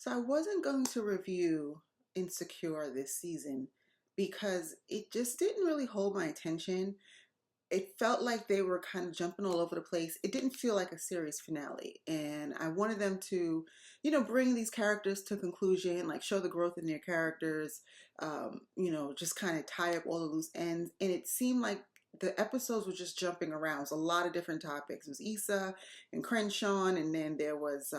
So I wasn't going to review Insecure this season because it just didn't really hold my attention. It felt like they were kind of jumping all over the place. It didn't feel like a series finale. And I wanted them to, bring these characters to conclusion, like show the growth in their characters, just kind of tie up all the loose ends. And it seemed like the episodes were just jumping around. It was a lot of different topics. It was Issa and Crenshaw, and then there was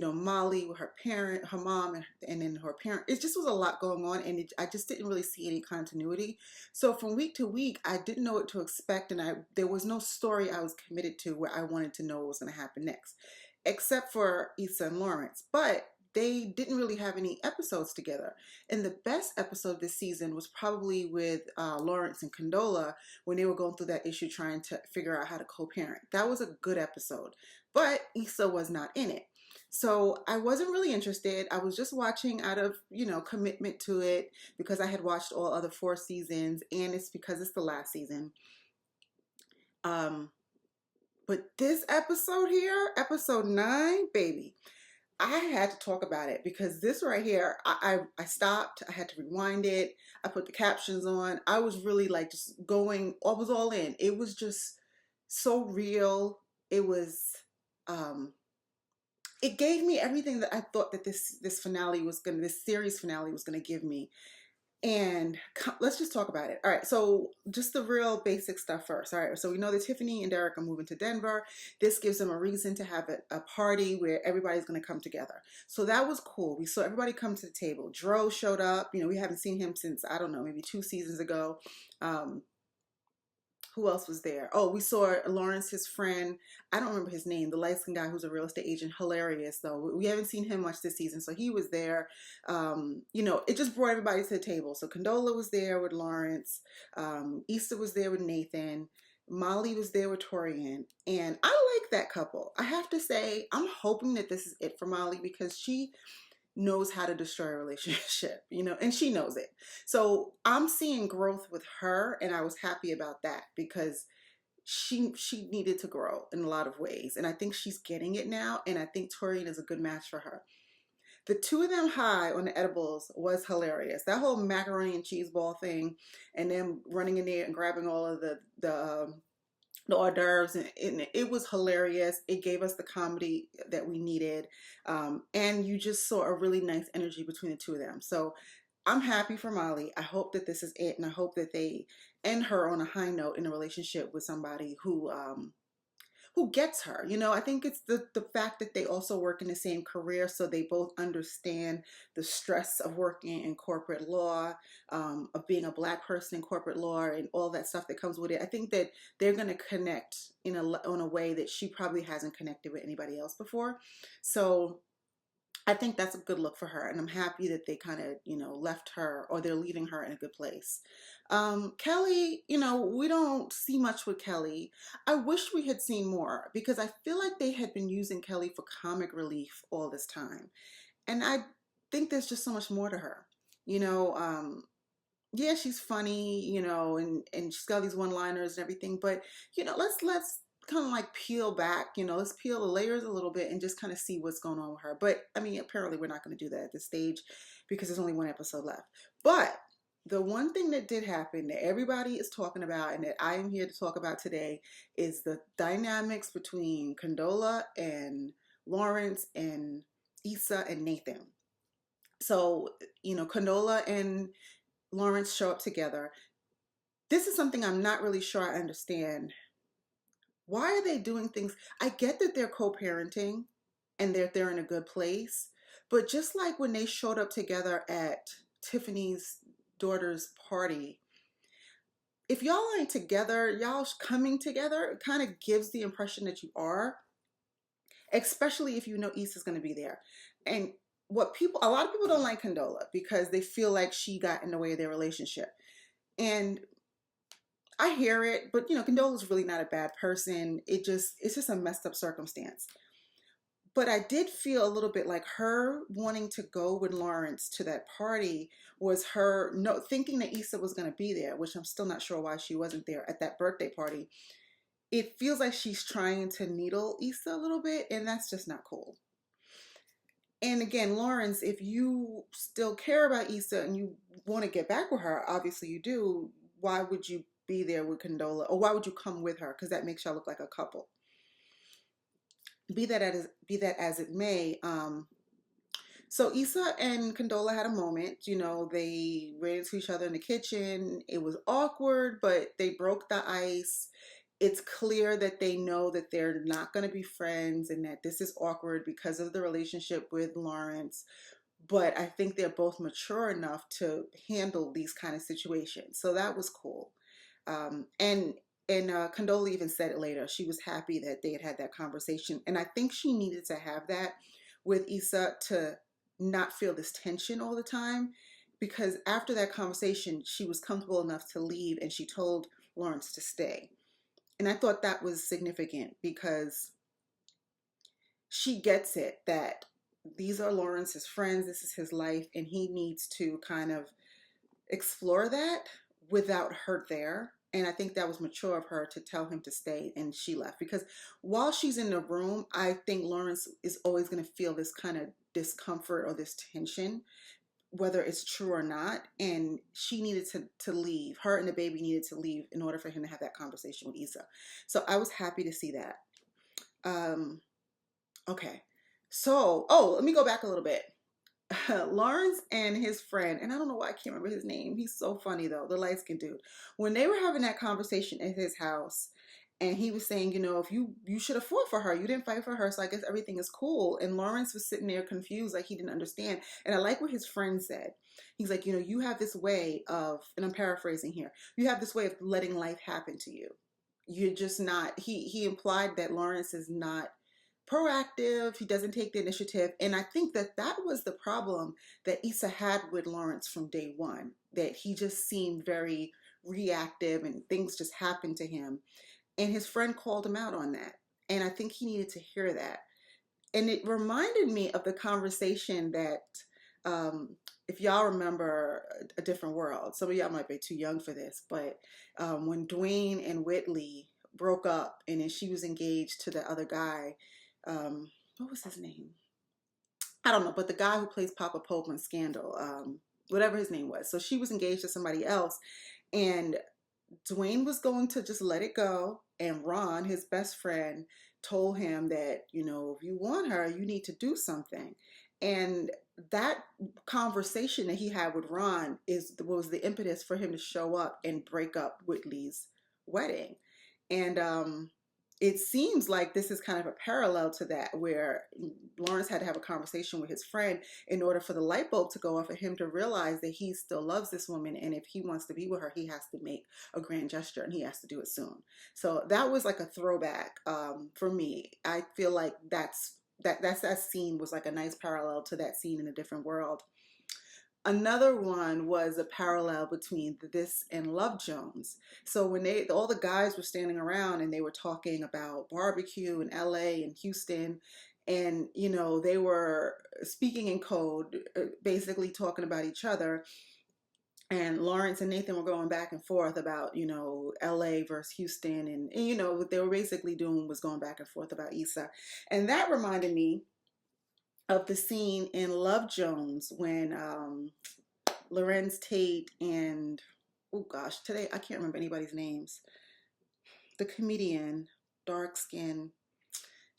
Molly with her parent, her mom, and then her parent. It just was a lot going on, and I just didn't really see any continuity. So from week to week, I didn't know what to expect, and there was no story I was committed to where I wanted to know what was going to happen next, except for Issa and Lawrence. But they didn't really have any episodes together. And the best episode this season was probably with Lawrence and Condola when they were going through that issue trying to figure out how to co-parent. That was a good episode, but Issa was not in it. So I wasn't really interested. I was just watching out of, commitment to it because I had watched all other 4 seasons, and it's because it's the last season. But this episode here, episode 9, baby, I had to talk about it because this right here, I stopped. I had to rewind it. I put the captions on. I was really like just going, I was all in. It was just so real. It was, it gave me everything that I thought that this series finale was gonna give me. And let's just talk about it. All right, so just the real basic stuff first. All right, so we know that Tiffany and Derek are moving to Denver. This gives them a reason to have a party where everybody's going to come together. So that was cool. We saw everybody come to the table. Dro showed up. We haven't seen him since, I don't know, maybe 2 seasons ago. Who else was there? Oh, we saw Lawrence, his friend. I don't remember his name. The light-skinned guy who's a real estate agent. Hilarious, though. We haven't seen him much this season, so he was there. It just brought everybody to the table. So Condola was there with Lawrence. Issa was there with Nathan. Molly was there with Taurean. And I like that couple. I have to say, I'm hoping that this is it for Molly because she knows how to destroy a relationship, and she knows it. So I'm seeing growth with her, and I was happy about that because she needed to grow in a lot of ways, and I think she's getting it now, and I think Taurean is a good match for her. The two of them high on the edibles was hilarious. That whole macaroni and cheese ball thing, and them running in there and grabbing all of the hors d'oeuvres, and it was hilarious. It gave us the comedy that we needed, and you just saw a really nice energy between the two of them. So I'm happy for Molly. I hope that this is it, and I hope that they end her on a high note in a relationship with somebody who gets her. I think it's the fact that they also work in the same career, so they both understand the stress of working in corporate law, of being a Black person in corporate law, and all that stuff that comes with it. I think that they're going to connect in a way that she probably hasn't connected with anybody else before. So I think that's a good look for her, and I'm happy that they kind of, left her, or they're leaving her in a good place. Kelly, we don't see much with Kelly. I wish we had seen more because I feel like they had been using Kelly for comic relief all this time. And I think there's just so much more to her. Yeah, she's funny, and she's got these one-liners and everything, but, let's kind of like peel back, let's peel the layers a little bit and just kind of see what's going on with her. But I mean, apparently we're not going to do that at this stage because there's only 1 episode left. But the one thing that did happen that everybody is talking about and that I am here to talk about today is the dynamics between Condola and Lawrence and Issa and Nathan. So, Condola and Lawrence show up together. This is something I'm not really sure I understand. Why are they doing things? I get that they're co-parenting and they're in a good place, but just like when they showed up together at Tiffany's daughter's party, if y'all ain't together, y'all coming together, it kind of gives the impression that you are, especially if Issa's going to be there. And a lot of people don't like Condola because they feel like she got in the way of their relationship. And I hear it, but Condola's really not a bad person. It's just a messed up circumstance. But I did feel a little bit like her wanting to go with Lawrence to that party was her thinking that Issa was going to be there, which I'm still not sure why she wasn't there at that birthday party. It feels like she's trying to needle Issa a little bit, and that's just not cool. And again, Lawrence, if you still care about Issa and you want to get back with her, obviously you do. Why would you be there with Condola, or why would you come with her? Because that makes y'all look like a couple. Be that as it may, so Issa and Condola had a moment. They ran into each other in the kitchen. It was awkward, but they broke the ice. It's clear that they know that they're not going to be friends and that this is awkward because of the relationship with Lawrence. But I think they're both mature enough to handle these kind of situations. So that was cool. And Condola even said it later. She was happy that they had had that conversation. And I think she needed to have that with Issa to not feel this tension all the time. Because after that conversation, she was comfortable enough to leave and she told Lawrence to stay. And I thought that was significant because she gets it that these are Lawrence's friends, this is his life, and he needs to kind of explore that without her there. And I think that was mature of her to tell him to stay, and she left. Because while she's in the room, I think Lawrence is always going to feel this kind of discomfort or this tension, whether it's true or not. And she needed to leave. Her and the baby needed to leave in order for him to have that conversation with Issa. So I was happy to see that. Okay. So, let me go back a little bit. Lawrence and his friend, and I don't know why I can't remember his name. He's so funny though, the light skinned dude. When they were having that conversation at his house, and he was saying, if you should have fought for her, you didn't fight for her, so I guess everything is cool. And Lawrence was sitting there confused, like he didn't understand. And I like what his friend said. He's like, you have this way of, and I'm paraphrasing here, you have this way of letting life happen to you. You're just not. He implied that Lawrence is not proactive. He doesn't take the initiative. And I think that was the problem that Issa had with Lawrence from day one, that he just seemed very reactive and things just happened to him. And his friend called him out on that. And I think he needed to hear that. And it reminded me of the conversation that, if y'all remember A Different World, some of y'all might be too young for this, but when Dwayne and Whitley broke up and then she was engaged to the other guy, what was his name? I don't know, but the guy who plays Papa Pope on Scandal, whatever his name was. So she was engaged to somebody else, and Dwayne was going to just let it go. And Ron, his best friend, told him that, if you want her, you need to do something. And that conversation that he had with Ron was the impetus for him to show up and break up Whitley's wedding. And it seems like this is kind of a parallel to that, where Lawrence had to have a conversation with his friend in order for the light bulb to go off, for him to realize that he still loves this woman, and if he wants to be with her, he has to make a grand gesture, and he has to do it soon. So that was like a throwback for me. I feel like that scene was like a nice parallel to that scene in A Different World. Another one was a parallel between this and Love Jones. So when all the guys were standing around and they were talking about barbecue in LA and Houston, and they were speaking in code, basically talking about each other. And Lawrence and Nathan were going back and forth about, LA versus Houston. And what they were basically doing was going back and forth about Issa. And that reminded me of the scene in Love Jones when Lorenz Tate and, oh gosh, today I can't remember anybody's names. The comedian, dark skin,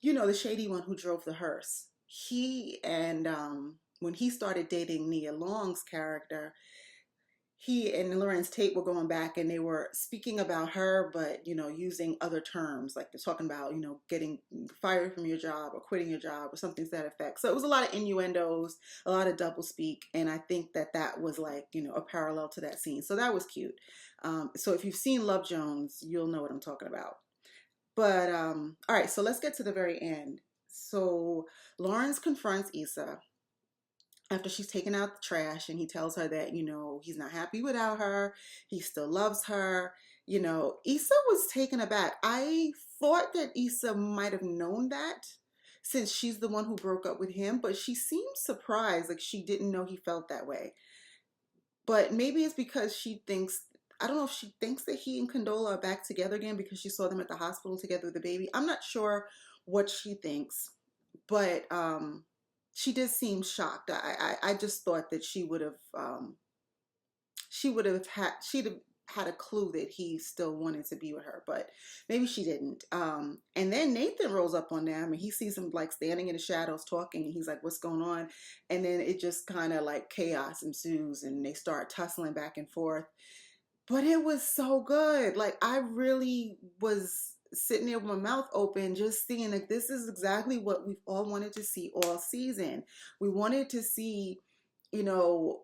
the shady one who drove the hearse. He and when he started dating Nia Long's character, he and Lorenz Tate were going back and they were speaking about her, but using other terms, like they're talking about getting fired from your job or quitting your job or something to that effect. So it was a lot of innuendos, a lot of double speak, and I think that was like a parallel to that scene. So that was cute. So if you've seen Love Jones, you'll know what I'm talking about. But all right, so let's get to the very end. So Lawrence confronts Issa after she's taken out the trash, and he tells her that, he's not happy without her. He still loves her. Issa was taken aback. I thought that Issa might have known that, since she's the one who broke up with him, but she seemed surprised, like she didn't know he felt that way. But maybe it's because I don't know if she thinks that he and Condola are back together again because she saw them at the hospital together with the baby. I'm not sure what she thinks, but she did seem shocked. I just thought that she would have had she'd have had a clue that he still wanted to be with her, but maybe she didn't. And then Nathan rolls up on them and he sees them like standing in the shadows talking, and he's like, what's going on? And then it just kind of like chaos ensues and they start tussling back and forth. But it was so good. Like I really was sitting there with my mouth open, just seeing like this is exactly what we've all wanted to see all season. We wanted to see, you know,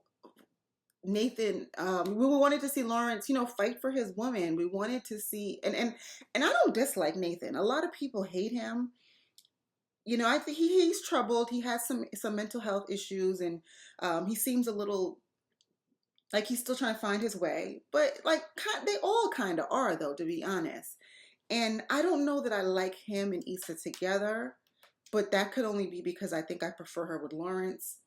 Nathan, we wanted to see Lawrence, fight for his woman. We wanted to see, and I don't dislike Nathan. A lot of people hate him. I think he's troubled. He has some mental health issues, and he seems a little like he's still trying to find his way. But like they all kind of are, though, to be honest. And I don't know that I like him and Issa together, but that could only be because I think I prefer her with Lawrence.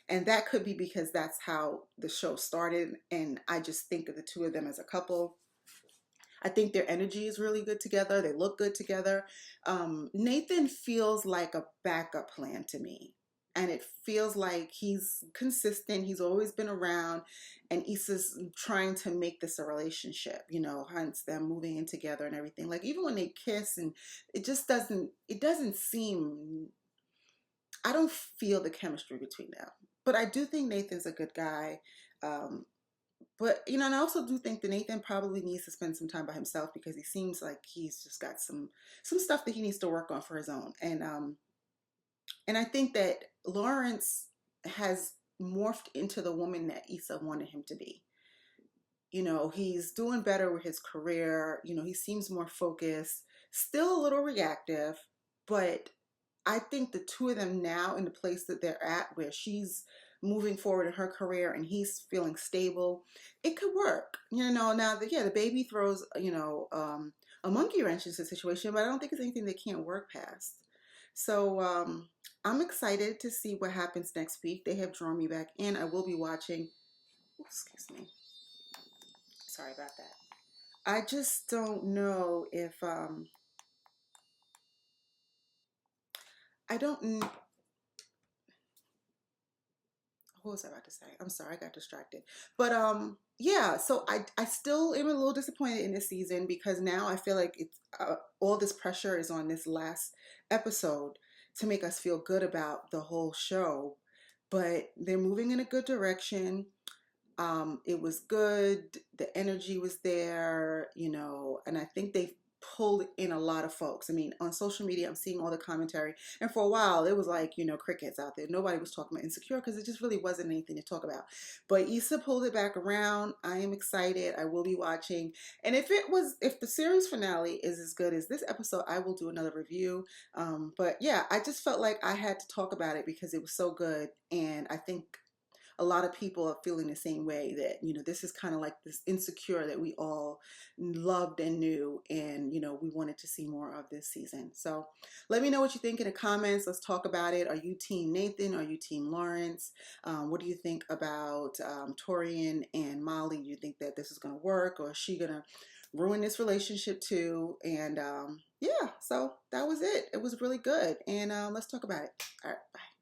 And that could be because that's how the show started. And I just think of the two of them as a couple. I think their energy is really good together. They look good together. Nathan feels like a backup plan to me. And it feels like he's consistent. He's always been around. And Issa's trying to make this a relationship, hence them moving in together and everything. Like even when they kiss, and it doesn't seem, I don't feel the chemistry between them. But I do think Nathan's a good guy. But and I also do think that Nathan probably needs to spend some time by himself because he seems like he's just got some stuff that he needs to work on for his own. And I think that Lawrence has morphed into the woman that Issa wanted him to be. He's doing better with his career. He seems more focused, still a little reactive, but I think the two of them now in the place that they're at, where she's moving forward in her career and he's feeling stable, it could work. Now the baby throws, a monkey wrench into the situation, but I don't think it's anything they can't work past. So I'm excited to see what happens next week. They have drawn me back in. I will be watching. Excuse me. Sorry about that. I just don't know if I don't. What was I about to say? I'm sorry, I got distracted. But yeah, so I still am a little disappointed in this season because now I feel like it's all this pressure is on this last episode to make us feel good about the whole show. But they're moving in a good direction. It was good. The energy was there, and I think they pulled in a lot of folks. I mean, on social media, I'm seeing all the commentary, and for a while, it was like, crickets out there. Nobody was talking about Insecure because it just really wasn't anything to talk about. But Issa pulled it back around. I am excited. I will be watching. And if the series finale is as good as this episode, I will do another review. But yeah, I just felt like I had to talk about it because it was so good. And I think a lot of people are feeling the same way that, this is kind of like this Insecure that we all loved and knew. And, we wanted to see more of this season. So let me know what you think in the comments. Let's talk about it. Are you team Nathan? Are you team Lawrence? What do you think about Taurean and Molly? Do you think that this is going to work, or is she going to ruin this relationship too? And yeah, so that was it. It was really good. And let's talk about it. All right, bye.